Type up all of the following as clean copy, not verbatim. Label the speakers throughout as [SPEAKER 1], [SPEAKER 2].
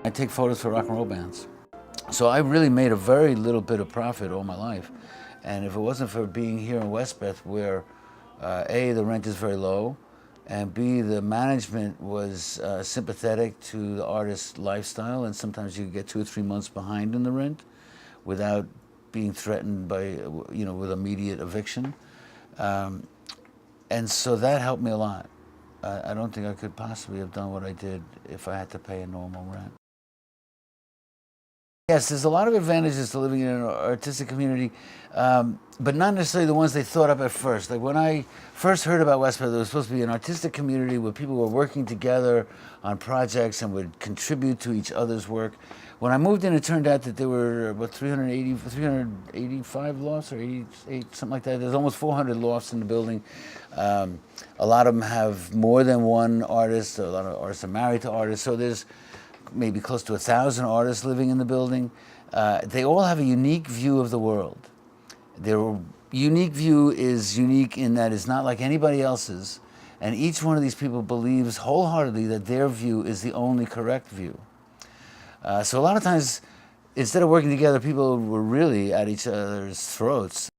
[SPEAKER 1] I take photos for rock and roll bands. So I really made a very little bit of profit all my life. And if it wasn't for being here in Westbeth, where A, the rent is very low, and B, the management was sympathetic to the artist's lifestyle, and sometimes you get 2 or 3 months behind in the rent without being threatened by, with immediate eviction. And so that helped me a lot. I don't think I could possibly have done what I did if I had to pay a normal rent. Yes, there's a lot of advantages to living in an artistic community, but not necessarily the ones they thought up at first. Like when I first heard about Westbeth, there was supposed to be an artistic community where people were working together on projects and would contribute to each other's work. When I moved in, it turned out that there were about 385 lofts or 88, something like that. There's almost 400 lofts in the building. A lot of them have more than one artist. A lot of artists are married to artists, so there's maybe close to 1,000 artists living in the building. They all have a unique view of the world. Their unique view is unique in that it's not like anybody else's, and each one of these people believes wholeheartedly that their view is the only correct view. So a lot of times, instead of working together, people were really at each other's throats.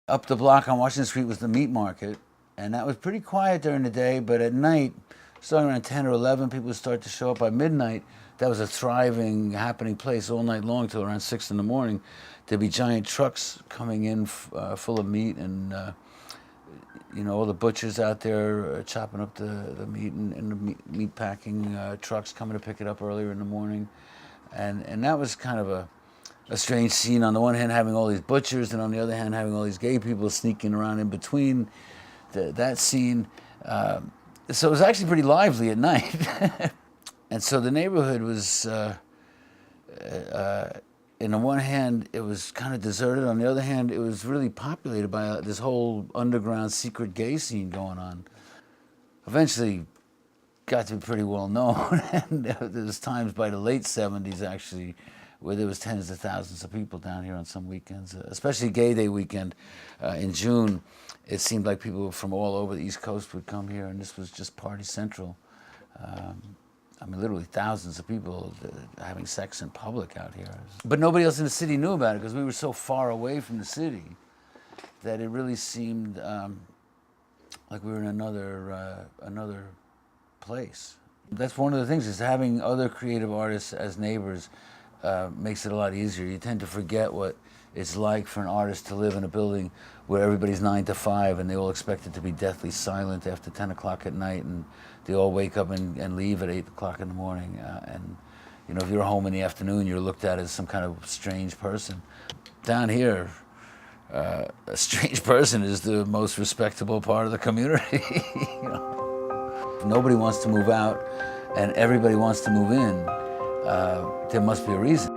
[SPEAKER 1] Up the block on Washington Street was the meat market, and that was pretty quiet during the day, but at night, starting around 10 or 11, people would start to show up. By midnight, that was a thriving, happening place all night long till around 6 in the morning. There'd be giant trucks coming in full of meat, and all the butchers out there chopping up the meat, and the meat packing trucks coming to pick it up earlier in the morning. And that was kind of a strange scene. On the one hand, having all these butchers, and on the other hand, having all these gay people sneaking around in between that scene. So it was actually pretty lively at night. And so the neighborhood was, in the one hand, it was kind of deserted. On the other hand, it was really populated by this whole underground secret gay scene going on. Eventually got to be pretty well known. And there was times by the late 70s, actually, where there was tens of thousands of people down here on some weekends, especially Gay Day weekend in June. It seemed like people from all over the East Coast would come here, and this was just party central. Literally thousands of people having sex in public out here. But nobody else in the city knew about it because we were so far away from the city that it really seemed like we were in another place. That's one of the things, is having other creative artists as neighbors makes it a lot easier. You tend to forget what it's like for an artist to live in a building where everybody's 9 to 5 and they all expect it to be deathly silent after 10 o'clock at night, and they all wake up and leave at 8 o'clock in the morning. If you're home in the afternoon, you're looked at as some kind of strange person. Down here, a strange person is the most respectable part of the community. If nobody wants to move out and everybody wants to move in, there must be a reason.